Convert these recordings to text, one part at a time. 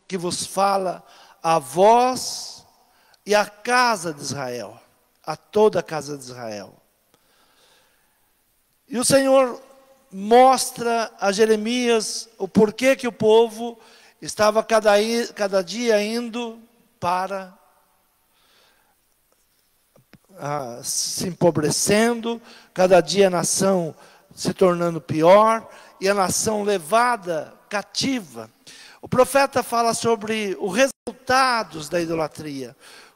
que vos fala a vós e à casa de Israel, a toda a casa de Israel. E o Senhor mostra a Jeremias o porquê que o povo estava cada dia indo para se empobrecendo, cada dia a nação se tornando pior, e a nação levada cativa. O profeta fala sobre os resultados da idolatria.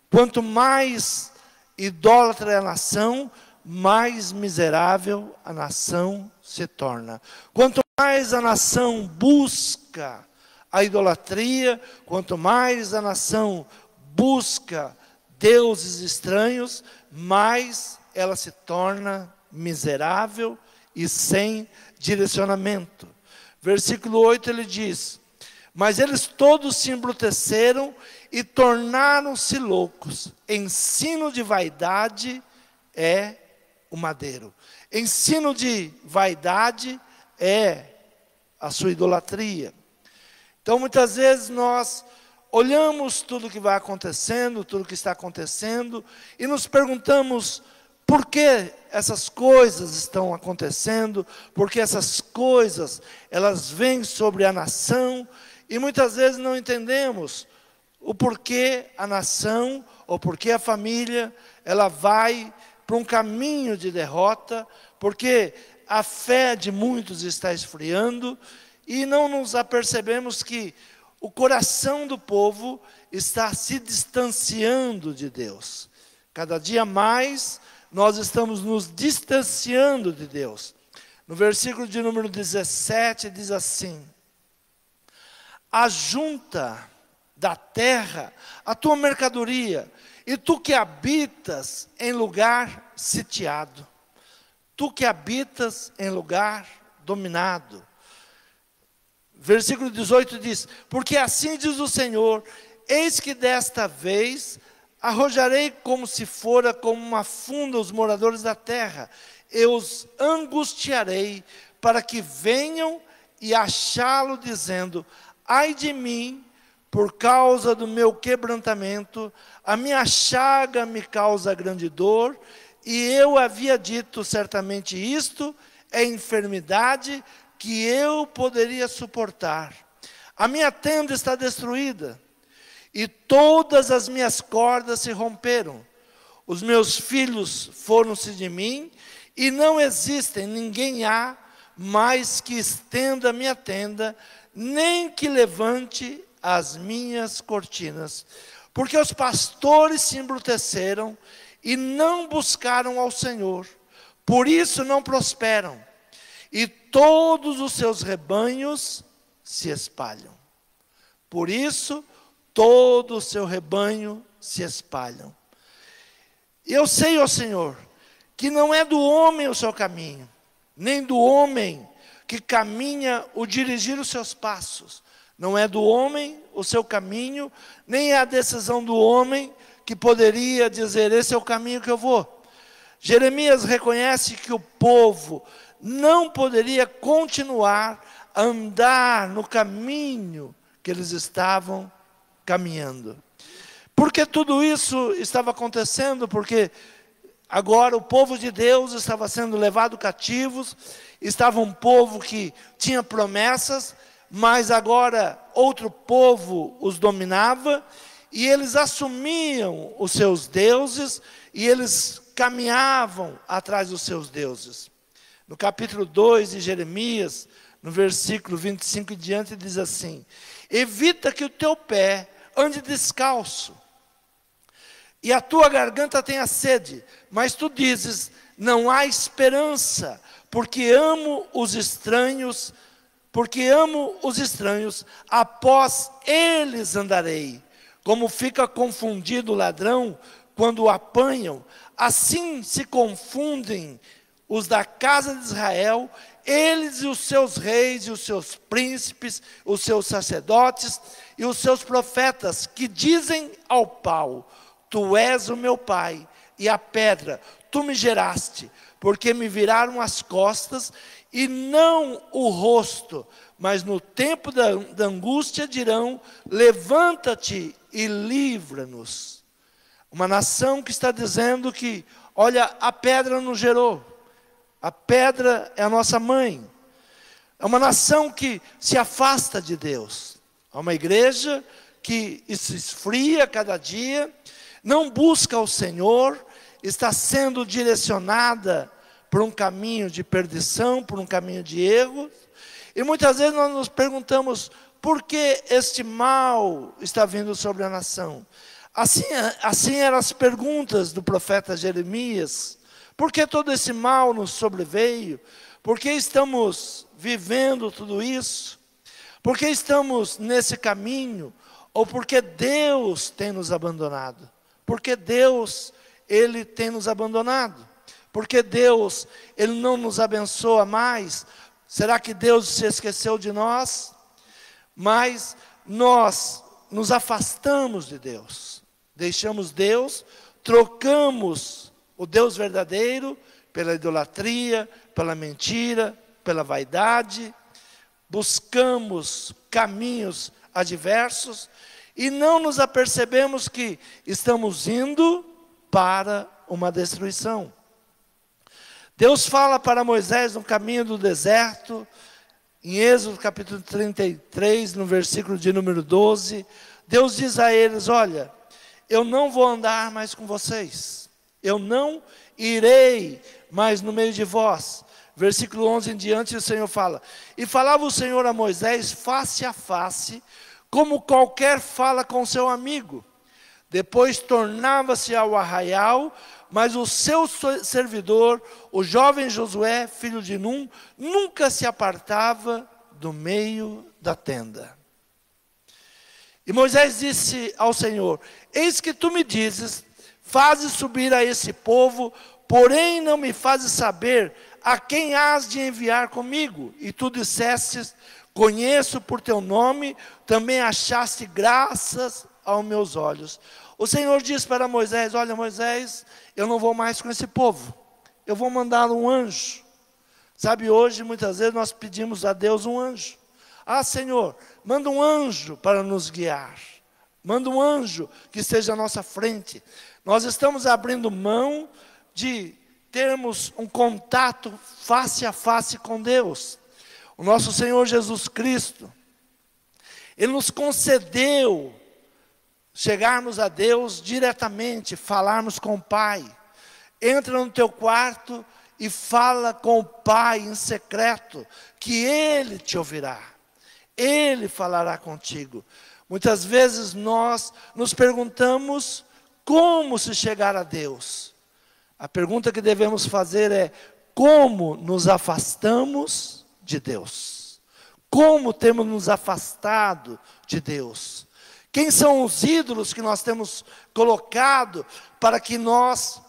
Quanto mais idólatra é a nação, mais miserável a nação se torna. Quanto mais a nação busca a idolatria, quanto mais a nação busca deuses estranhos, mais ela se torna miserável e sem direcionamento. Versículo 8 ele diz: mas eles todos se embruteceram e tornaram-se loucos. Ensino de vaidade é o madeiro. Ensino de vaidade é a sua idolatria. Então, muitas vezes nós olhamos tudo que vai acontecendo, tudo que está acontecendo, e nos perguntamos por que essas coisas estão acontecendo, por que essas coisas, elas vêm sobre a nação, e muitas vezes não entendemos o porquê a nação, ou porquê a família, ela vai para um caminho de derrota, porque a fé de muitos está esfriando, e não nos apercebemos que o coração do povo está se distanciando de Deus. Cada dia mais nós estamos nos distanciando de Deus. No versículo de número 17 diz assim: ajunta da terra a tua mercadoria, e tu que habitas em lugar sitiado, tu que habitas em lugar dominado. Versículo 18 diz: porque assim diz o Senhor, eis que desta vez arrojarei como se fora como uma funda os moradores da terra, eu os angustiarei para que venham e achá-lo dizendo: ai de mim, por causa do meu quebrantamento, a minha chaga me causa grande dor, e eu havia dito certamente isto é enfermidade que eu poderia suportar. A minha tenda está destruída, e todas as minhas cordas se romperam. Os meus filhos foram-se de mim, e não existem, ninguém há mais que estenda a minha tenda, nem que levante as minhas cortinas. Porque os pastores se embruteceram e não buscaram ao Senhor, por isso não prosperam, e todos os seus rebanhos se espalham. Por isso, todo o seu rebanho se espalham. E eu sei, ó Senhor, que não é do homem o seu caminho, nem do homem que caminha o dirigir os seus passos. Não é do homem o seu caminho, nem é a decisão do homem que poderia dizer, esse é o caminho que eu vou. Jeremias reconhece que o povo não poderia continuar a andar no caminho que eles estavam caminhando. Porque tudo isso estava acontecendo, porque agora o povo de Deus estava sendo levado cativos, estava um povo que tinha promessas, mas agora outro povo os dominava, e eles assumiam os seus deuses, e eles caminhavam atrás dos seus deuses. No capítulo 2 de Jeremias, no versículo 25 em diante, diz assim: evita que o teu pé ande descalço, e a tua garganta tenha sede, mas tu dizes, não há esperança, porque amo os estranhos, após eles andarei. Como fica confundido o ladrão quando o apanham, assim se confundem os da casa de Israel, eles e os seus reis, e os seus príncipes, os seus sacerdotes, e os seus profetas, que dizem ao pau, tu és o meu pai, e a pedra, tu me geraste, porque me viraram as costas, e não o rosto, mas no tempo da angústia dirão: levanta-te e livra-nos. Uma nação que está dizendo que, olha, a pedra nos gerou, a pedra é a nossa mãe. É uma nação que se afasta de Deus. É uma igreja que se esfria cada dia, não busca o Senhor, está sendo direcionada por um caminho de perdição, por um caminho de erro. E muitas vezes nós nos perguntamos: por que este mal está vindo sobre a nação? Assim eram as perguntas do profeta Jeremias. Por que todo esse mal nos sobreveio? Por que estamos vivendo tudo isso? Por que estamos nesse caminho? Ou porque Deus tem nos abandonado? Porque Deus, Ele tem nos abandonado? Porque Deus, Ele não nos abençoa mais? Será que Deus se esqueceu de nós? Mas nós nos afastamos de Deus. Deixamos Deus, trocamos o Deus verdadeiro pela idolatria, pela mentira, pela vaidade. Buscamos caminhos adversos e não nos apercebemos que estamos indo para uma destruição. Deus fala para Moisés no caminho do deserto, em Êxodo capítulo 33, no versículo de número 12, Deus diz a eles: olha, eu não vou andar mais com vocês, eu não irei mais no meio de vós. Versículo 11 em diante, o Senhor fala: e falava o Senhor a Moisés face a face, como qualquer fala com seu amigo. Depois tornava-se ao arraial, mas o seu servidor, o jovem Josué, filho de Num, nunca se apartava do meio da tenda. E Moisés disse ao Senhor: eis que tu me dizes, fazes subir a esse povo, porém não me fazes saber a quem hás de enviar comigo. E tu dissestes: conheço por teu nome, também achaste graças aos meus olhos. O Senhor diz para Moisés: olha, Moisés, eu não vou mais com esse povo, eu vou mandar um anjo. Sabe, hoje muitas vezes nós pedimos a Deus um anjo. Ah, Senhor, manda um anjo para nos guiar, manda um anjo que esteja à nossa frente. Nós estamos abrindo mão de termos um contato face a face com Deus. O nosso Senhor Jesus Cristo, Ele nos concedeu chegarmos a Deus diretamente, falarmos com o Pai. Entra no teu quarto e fala com o Pai em secreto, que Ele te ouvirá, Ele falará contigo. Muitas vezes nós nos perguntamos como se chegar a Deus. A pergunta que devemos fazer é: como nos afastamos de Deus? Como temos nos afastado de Deus? Quem são os ídolos que nós temos colocado para que nós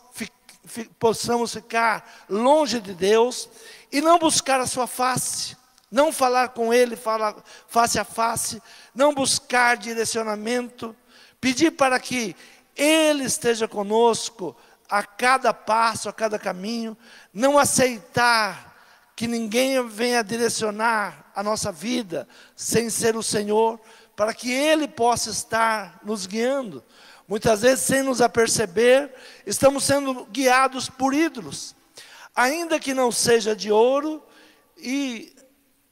possamos ficar longe de Deus e não buscar a sua face, não falar com Ele, falar face a face, não buscar direcionamento, pedir para que Ele esteja conosco a cada passo, a cada caminho, não aceitar que ninguém venha direcionar a nossa vida sem ser o Senhor, para que Ele possa estar nos guiando. Muitas vezes, sem nos aperceber, estamos sendo guiados por ídolos, ainda que não seja de ouro e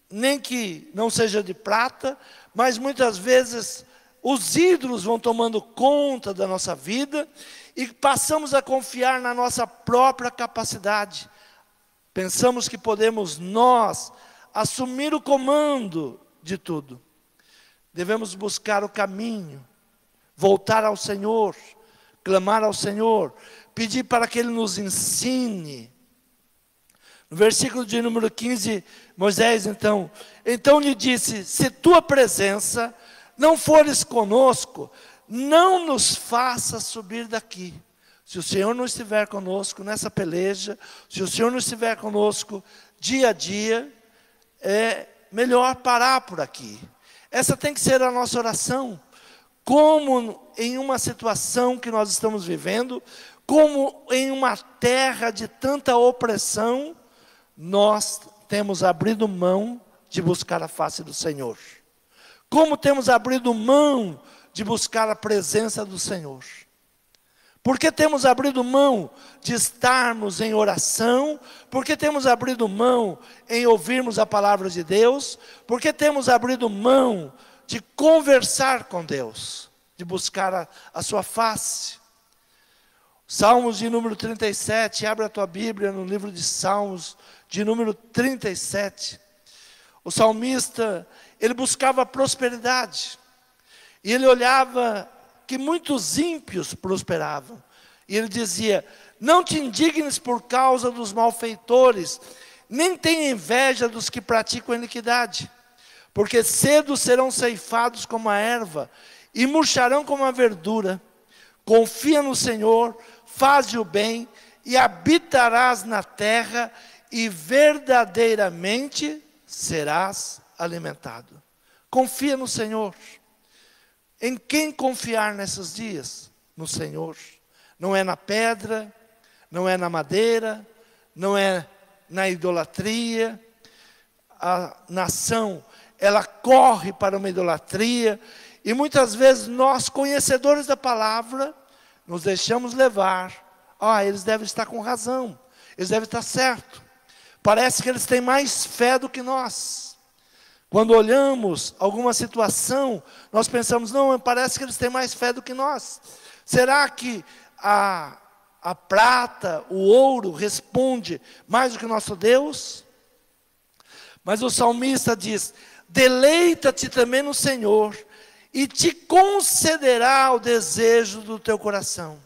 nem que não seja de prata, mas muitas vezes os ídolos vão tomando conta da nossa vida e passamos a confiar na nossa própria capacidade. Pensamos que podemos nós assumir o comando de tudo. Devemos buscar o caminho, voltar ao Senhor, clamar ao Senhor, pedir para que Ele nos ensine. No versículo de número 15, Moisés então lhe disse: se tua presença não fores conosco, não nos faça subir daqui. Se o Senhor não estiver conosco nessa peleja, se o Senhor não estiver conosco dia a dia, é melhor parar por aqui. Essa tem que ser a nossa oração. Como em uma situação que nós estamos vivendo, como em uma terra de tanta opressão, nós temos abrido mão de buscar a face do Senhor? Como temos abrido mão de buscar a presença do Senhor? Por que temos abrido mão de estarmos em oração? Por que temos abrido mão em ouvirmos a palavra de Deus? Por que temos abrido mão de conversar com Deus? De buscar a sua face? Salmos de número 37, abre a tua Bíblia no livro de Salmos, de número 37. O salmista, ele buscava prosperidade. E ele olhava que muitos ímpios prosperavam. E ele dizia: não te indignes por causa dos malfeitores, nem tenha inveja dos que praticam a iniquidade, porque cedo serão ceifados como a erva, e murcharão como a verdura. Confia no Senhor, faze o bem, e habitarás na terra, e verdadeiramente serás alimentado. Confia no Senhor. Em quem confiar nesses dias? No Senhor. Não é na pedra, não é na madeira, não é na idolatria. A nação, ela corre para uma idolatria, e muitas vezes nós, conhecedores da palavra, nos deixamos levar. Eles devem estar com razão, eles devem estar certo. Parece que eles têm mais fé do que nós. Quando olhamos alguma situação, nós pensamos: não, parece que eles têm mais fé do que nós. Será que a prata, o ouro responde mais do que o nosso Deus? Mas o salmista diz: deleita-te também no Senhor, e te concederá o desejo do teu coração.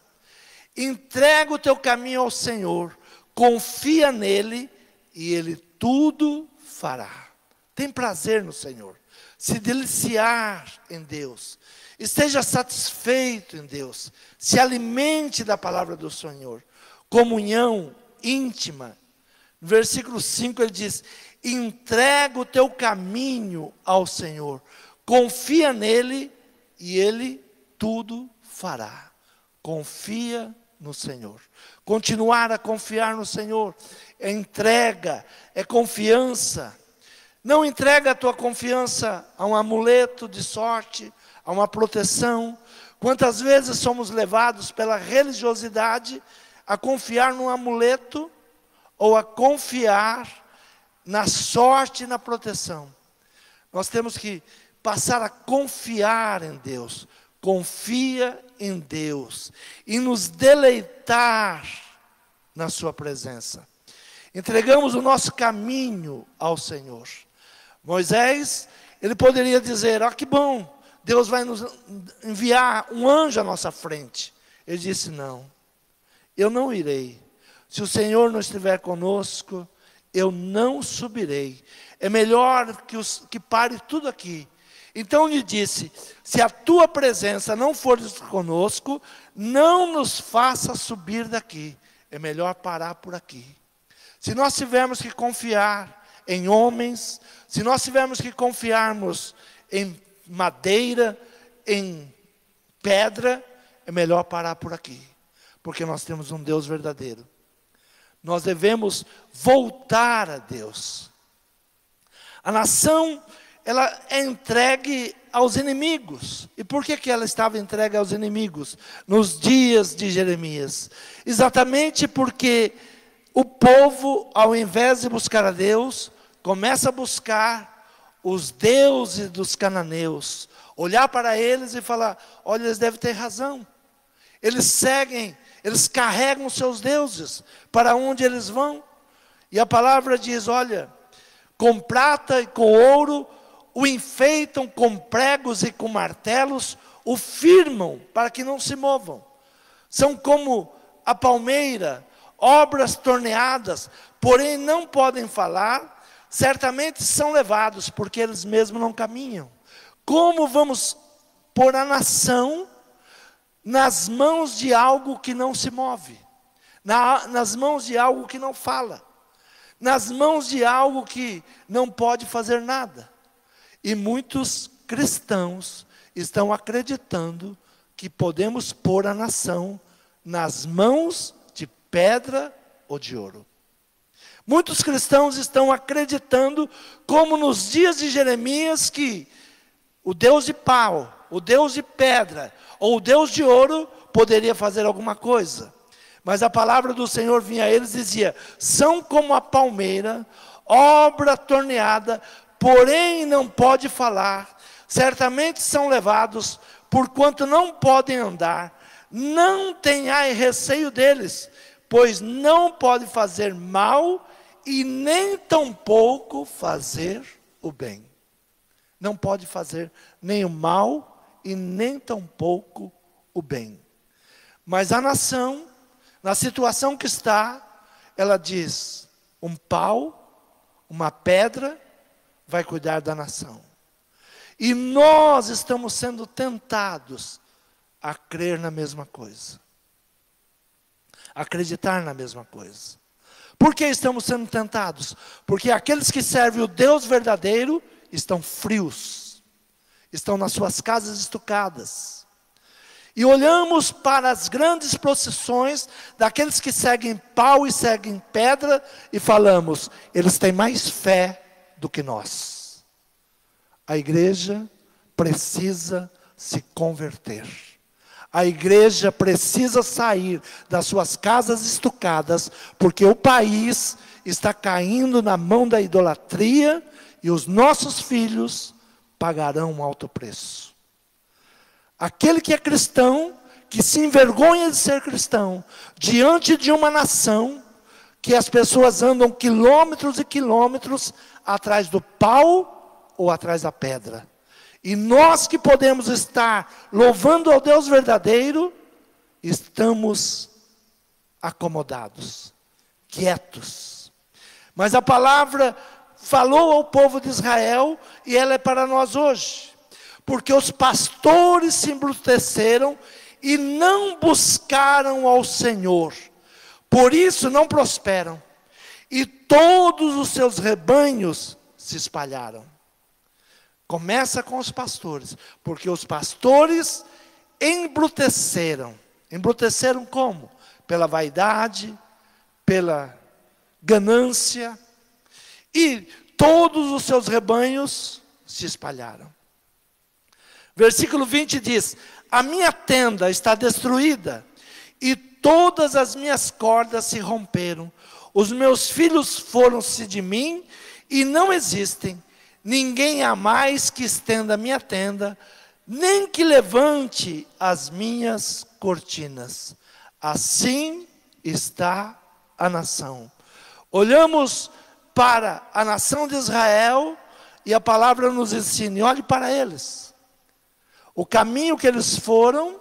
Entrega o teu caminho ao Senhor, confia nele, e ele tudo fará. Tem prazer no Senhor, se deliciar em Deus, esteja satisfeito em Deus, se alimente da palavra do Senhor, comunhão íntima. No versículo 5 ele diz: entrega o teu caminho ao Senhor, confia nele e ele tudo fará. Confia no Senhor. Continuar a confiar no Senhor é entrega, é confiança. Não entrega a tua confiança a um amuleto de sorte, a uma proteção. Quantas vezes somos levados pela religiosidade a confiar num amuleto ou a confiar na sorte e na proteção? Nós temos que passar a confiar em Deus. Confia em Deus e nos deleitar na sua presença. Entregamos o nosso caminho ao Senhor. Moisés, ele poderia dizer: que bom, Deus vai nos enviar um anjo à nossa frente. Ele disse: não, eu não irei. Se o Senhor não estiver conosco, eu não subirei. É melhor que pare tudo aqui. Então lhe disse: se a tua presença não for conosco, não nos faça subir daqui. É melhor parar por aqui. Se nós tivermos que confiar em homens, se nós tivermos que confiarmos em madeira, em pedra, é melhor parar por aqui, porque nós temos um Deus verdadeiro. Nós devemos voltar a Deus. A nação, ela é entregue aos inimigos. E por que ela estava entregue aos inimigos nos dias de Jeremias? Exatamente porque o povo, ao invés de buscar a Deus, começa a buscar os deuses dos cananeus. Olhar para eles e falar: olha, eles devem ter razão. Eles seguem, eles carregam os seus deuses para onde eles vão. E a palavra diz: olha, com prata e com ouro o enfeitam, com pregos e com martelos o firmam para que não se movam. São como a palmeira, obras torneadas, porém não podem falar, certamente são levados, porque eles mesmos não caminham. Como vamos pôr a nação nas mãos de algo que não se move, nas mãos de algo que não fala, nas mãos de algo que não pode fazer nada? E muitos cristãos estão acreditando que podemos pôr a nação nas mãos de pedra ou de ouro. Muitos cristãos estão acreditando, como nos dias de Jeremias, que o Deus de pau, o Deus de pedra, ou o Deus de ouro, poderia fazer alguma coisa. Mas a palavra do Senhor vinha a eles e dizia: são como a palmeira, obra torneada, porém não pode falar. Certamente são levados, porquanto não podem andar. Não tenhai receio deles, pois não pode fazer mal, e nem tampouco fazer o bem. Não pode fazer nem o mal, e nem tampouco o bem. Mas a nação, na situação que está, ela diz: um pau, uma pedra, vai cuidar da nação. E nós estamos sendo tentados a crer na mesma coisa. Acreditar na mesma coisa. Por que estamos sendo tentados? Porque aqueles que servem o Deus verdadeiro estão frios. Estão nas suas casas estucadas. E olhamos para as grandes procissões daqueles que seguem pau e seguem pedra e falamos: eles têm mais fé do que nós. A igreja precisa se converter. A igreja precisa sair das suas casas estucadas, porque o país está caindo na mão da idolatria e os nossos filhos pagarão um alto preço. Aquele que é cristão, que se envergonha de ser cristão, diante de uma nação, que as pessoas andam quilômetros e quilômetros atrás do pau ou atrás da pedra. E nós que podemos estar louvando ao Deus verdadeiro, estamos acomodados, quietos. Mas a palavra falou ao povo de Israel, e ela é para nós hoje. Porque os pastores se embruteceram e não buscaram ao Senhor. Por isso não prosperam. E todos os seus rebanhos se espalharam. Começa com os pastores, porque os pastores embruteceram. Embruteceram como? Pela vaidade, pela ganância, e todos os seus rebanhos se espalharam. Versículo 20 diz: a minha tenda está destruída, e todas as minhas cordas se romperam. Os meus filhos foram-se de mim, e não existem. Ninguém há mais que estenda a minha tenda, nem que levante as minhas cortinas. Assim está a nação. Olhamos para a nação de Israel, e a palavra nos ensina: olhe para eles. O caminho que eles foram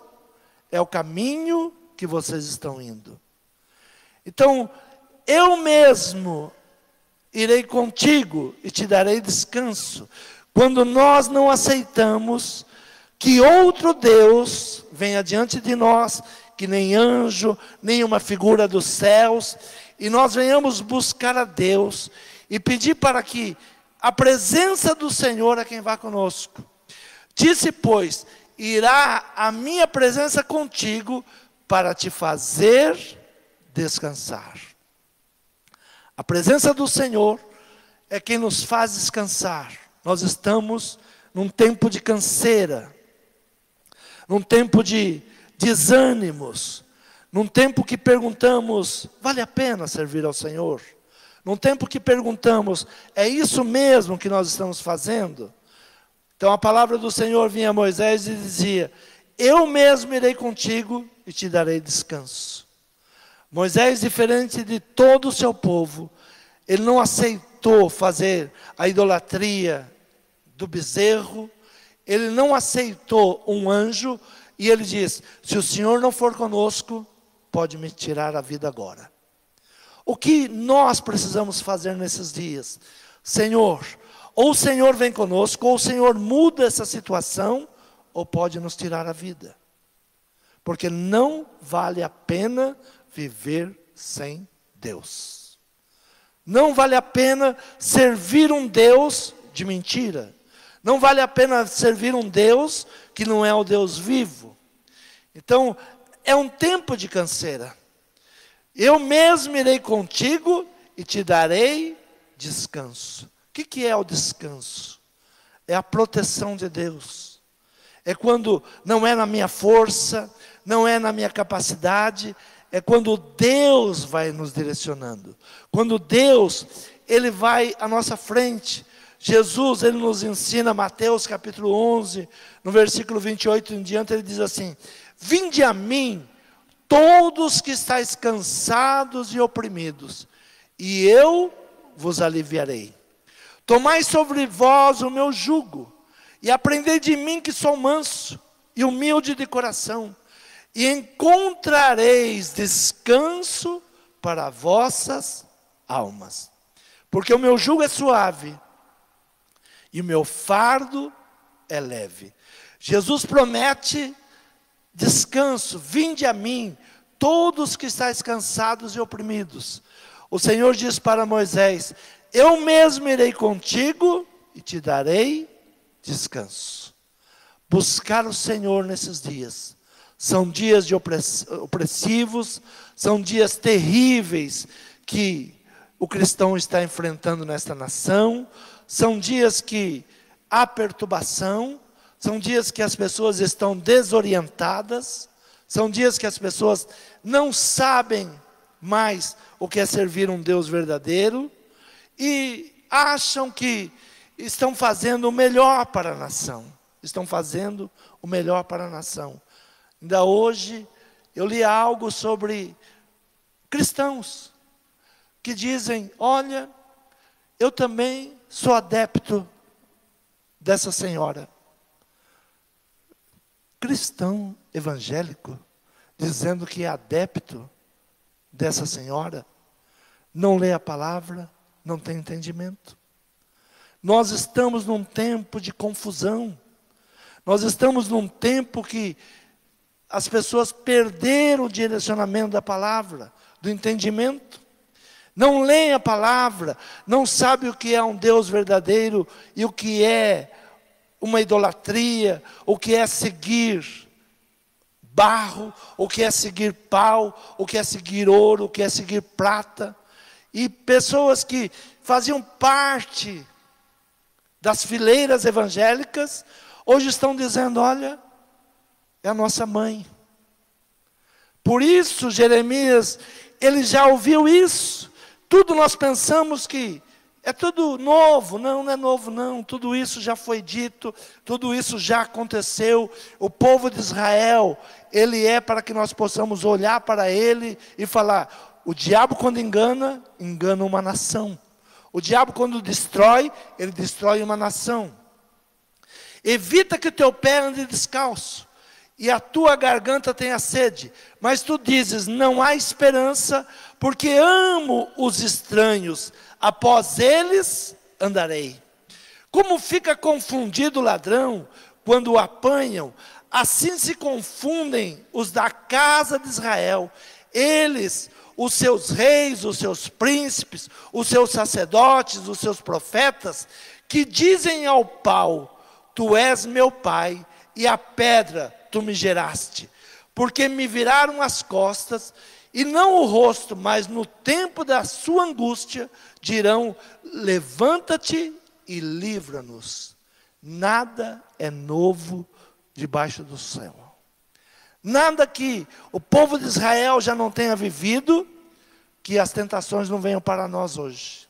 é o caminho que vocês estão indo. Então, eu mesmo irei contigo e te darei descanso. Quando nós não aceitamos que outro Deus venha diante de nós, que nem anjo, nem uma figura dos céus, e nós venhamos buscar a Deus e pedir para que a presença do Senhor é quem vá conosco. Disse, pois: irá a minha presença contigo para te fazer descansar. A presença do Senhor é quem nos faz descansar. Nós estamos num tempo de canseira, num tempo de desânimos, num tempo que perguntamos: vale a pena servir ao Senhor? Num tempo que perguntamos: é isso mesmo que nós estamos fazendo? Então a palavra do Senhor vinha a Moisés e dizia: eu mesmo irei contigo e te darei descanso. Moisés, diferente de todo o seu povo, ele não aceitou fazer a idolatria do bezerro, ele não aceitou um anjo, e ele diz: se o Senhor não for conosco, pode me tirar a vida agora. O que nós precisamos fazer nesses dias? Senhor, ou o Senhor vem conosco, ou o Senhor muda essa situação, ou pode nos tirar a vida. Porque não vale a pena viver sem Deus. Não vale a pena servir um Deus de mentira. Não vale a pena servir um Deus que não é o Deus vivo. Então, é um tempo de canseira. Eu mesmo irei contigo e te darei descanso. O que é o descanso? É a proteção de Deus. É quando não é na minha força, não é na minha capacidade, é quando Deus vai nos direcionando. Quando Deus, Ele vai à nossa frente. Jesus, Ele nos ensina, Mateus capítulo 11, no versículo 28 em diante, Ele diz assim: vinde a mim, todos que estáis cansados e oprimidos, e eu vos aliviarei. Tomai sobre vós o meu jugo, e aprendei de mim que sou manso e humilde de coração, e encontrareis descanso para vossas almas. Porque o meu jugo é suave, e o meu fardo é leve. Jesus promete descanso. Vinde a mim, todos que estáis cansados e oprimidos. O Senhor diz para Moisés: eu mesmo irei contigo e te darei descanso. Buscar o Senhor nesses dias. São dias de opressivos, são dias terríveis que o cristão está enfrentando nesta nação. São dias que há perturbação, são dias que as pessoas estão desorientadas, são dias que as pessoas não sabem mais o que é servir um Deus verdadeiro e acham que estão fazendo o melhor para a nação. Estão fazendo o melhor para a nação. Ainda hoje eu li algo sobre cristãos que dizem: olha, eu também sou adepto dessa senhora. Cristão evangélico dizendo que é adepto dessa senhora, não lê a palavra, não tem entendimento. Nós estamos num tempo de confusão. Nós estamos num tempo que as pessoas perderam o direcionamento da palavra, do entendimento. Não leem a palavra, não sabem o que é um Deus verdadeiro e o que é uma idolatria, o que é seguir barro, o que é seguir pau, o que é seguir ouro, o que é seguir prata. E pessoas que faziam parte das fileiras evangélicas, hoje estão dizendo: olha, é a nossa mãe. Por isso Jeremias, ele já ouviu isso. Tudo nós pensamos que é tudo novo. Não, não é novo não. Tudo isso já foi dito, tudo isso já aconteceu. O povo de Israel, ele é para que nós possamos olhar para ele e falar: o diabo quando engana, engana uma nação. O diabo quando destrói, ele destrói uma nação. Evita que o teu pé ande descalço e a tua garganta tenha sede. Mas tu dizes: não há esperança, porque amo os estranhos, após eles andarei. Como fica confundido o ladrão quando o apanham, assim se confundem os da casa de Israel. Eles, os seus reis, os seus príncipes, os seus sacerdotes, os seus profetas, que dizem ao pau: tu és meu pai, e a pedra tu me geraste. Porque me viraram as costas, e não o rosto, mas no tempo da sua angústia, dirão: levanta-te e livra-nos. Nada é novo debaixo do céu. Nada que o povo de Israel já não tenha vivido, que as tentações não venham para nós hoje.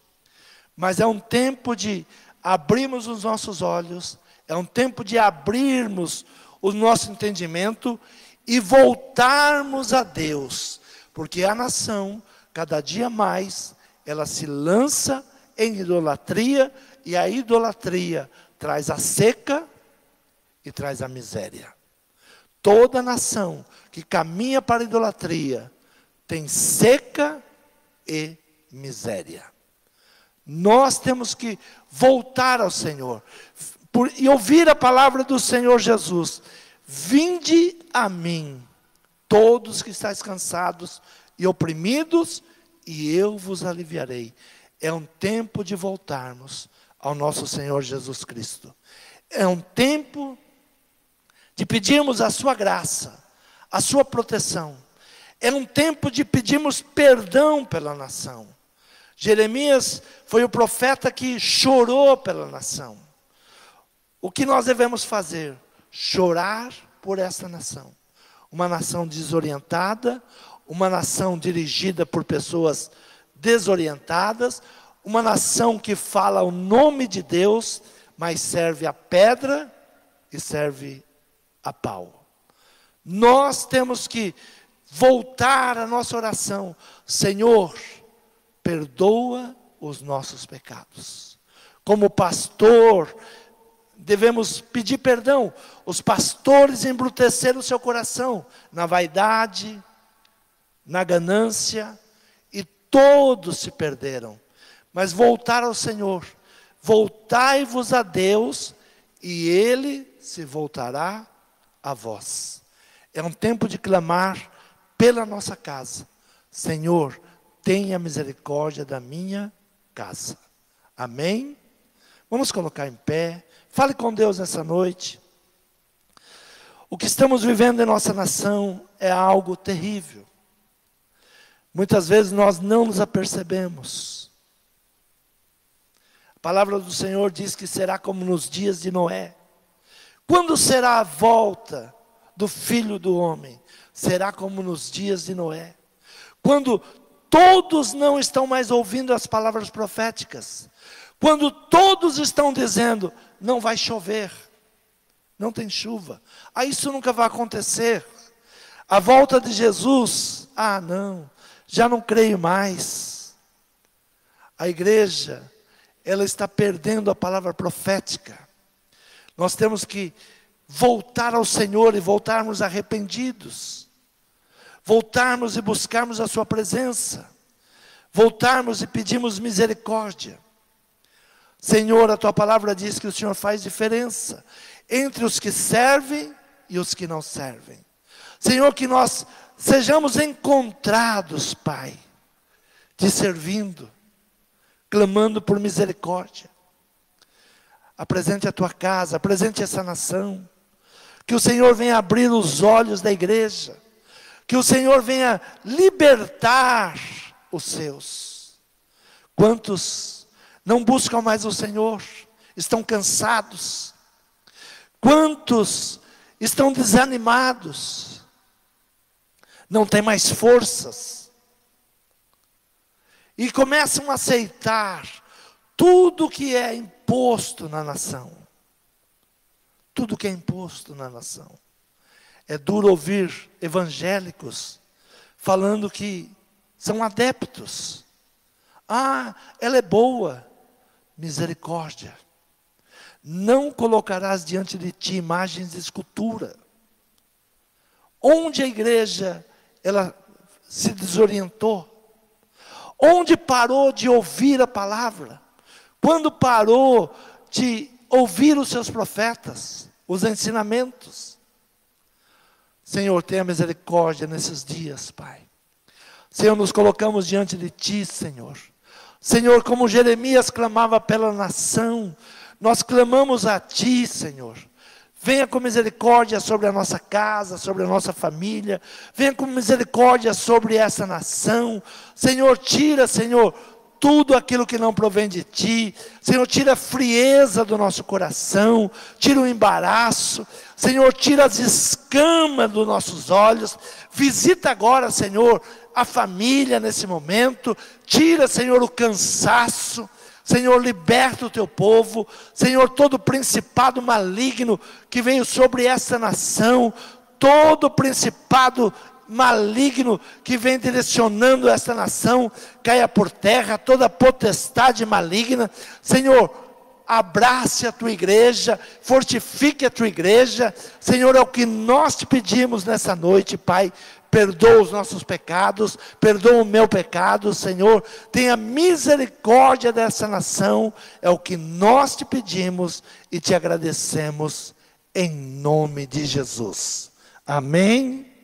Mas é um tempo de abrirmos os nossos olhos, é um tempo de abrirmos o nosso entendimento e voltarmos a Deus. Porque a nação, cada dia mais, ela se lança em idolatria, e a idolatria traz a seca e traz a miséria. Toda nação que caminha para a idolatria tem seca e miséria. Nós temos que voltar ao Senhor e ouvir a palavra do Senhor Jesus: vinde a mim, todos que estáis cansados e oprimidos, e eu vos aliviarei. É um tempo de voltarmos ao nosso Senhor Jesus Cristo. É um tempo de pedirmos a sua graça, a sua proteção. É um tempo de pedirmos perdão pela nação. Jeremias foi o profeta que chorou pela nação. O que nós devemos fazer? Chorar por essa nação. Uma nação desorientada, uma nação dirigida por pessoas desorientadas, uma nação que fala o nome de Deus, mas serve a pedra e serve a pau. Nós temos que voltar à nossa oração. Senhor, perdoa os nossos pecados. Como pastor, devemos pedir perdão. Os pastores embruteceram o seu coração na vaidade, na ganância, e todos se perderam. Mas voltar ao Senhor. Voltai-vos a Deus, e Ele se voltará a vós. É um tempo de clamar pela nossa casa. Senhor, tenha misericórdia da minha casa. Amém? Vamos colocar em pé. Fale com Deus nessa noite. O que estamos vivendo em nossa nação é algo terrível. Muitas vezes nós não nos apercebemos. A palavra do Senhor diz que será como nos dias de Noé. Quando será a volta do Filho do Homem? Será como nos dias de Noé. Quando todos não estão mais ouvindo as palavras proféticas. Quando todos estão dizendo, não vai chover, não tem chuva. Isso nunca vai acontecer. A volta de Jesus, não, já não creio mais. A igreja, ela está perdendo a palavra profética. Nós temos que voltar ao Senhor e voltarmos arrependidos. Voltarmos e buscarmos a sua presença. Voltarmos e pedirmos misericórdia. Senhor, a tua palavra diz que o Senhor faz diferença entre os que servem e os que não servem. Senhor, que nós sejamos encontrados, Pai, te servindo, clamando por misericórdia. Apresente a tua casa, apresente essa nação. Que o Senhor venha abrir os olhos da igreja. Que o Senhor venha libertar os seus. Quantos não buscam mais o Senhor? Estão cansados. Quantos estão desanimados? Não têm mais forças. E começam a aceitar tudo que é imposto na nação. Tudo que é imposto na nação. É duro ouvir evangélicos falando que são adeptos. Ela é boa. Misericórdia. Não colocarás diante de ti imagens de escultura. Onde a igreja, ela se desorientou. Onde parou de ouvir a palavra. Quando parou de ouvir os seus profetas, os ensinamentos. Senhor, tenha misericórdia nesses dias, Pai. Senhor, nos colocamos diante de ti, Senhor. Senhor, como Jeremias clamava pela nação, nós clamamos a ti, Senhor. Venha com misericórdia sobre a nossa casa, sobre a nossa família. Venha com misericórdia sobre essa nação. Senhor, tira, Senhor, tudo aquilo que não provém de ti. Senhor, tira a frieza do nosso coração, tira o embaraço. Senhor, tira as escamas dos nossos olhos. Visita agora, Senhor, a família nesse momento. Tira, Senhor, o cansaço. Senhor, liberta o teu povo. Senhor, todo principado maligno que veio sobre essa nação, todo principado maligno que vem direcionando esta nação, caia por terra, toda potestade maligna. Senhor, abrace a tua igreja, fortifique a tua igreja. Senhor, é o que nós te pedimos nessa noite, Pai. Perdoa os nossos pecados, perdoa o meu pecado, Senhor. Tenha misericórdia dessa nação, é o que nós te pedimos e te agradecemos em nome de Jesus. Amém.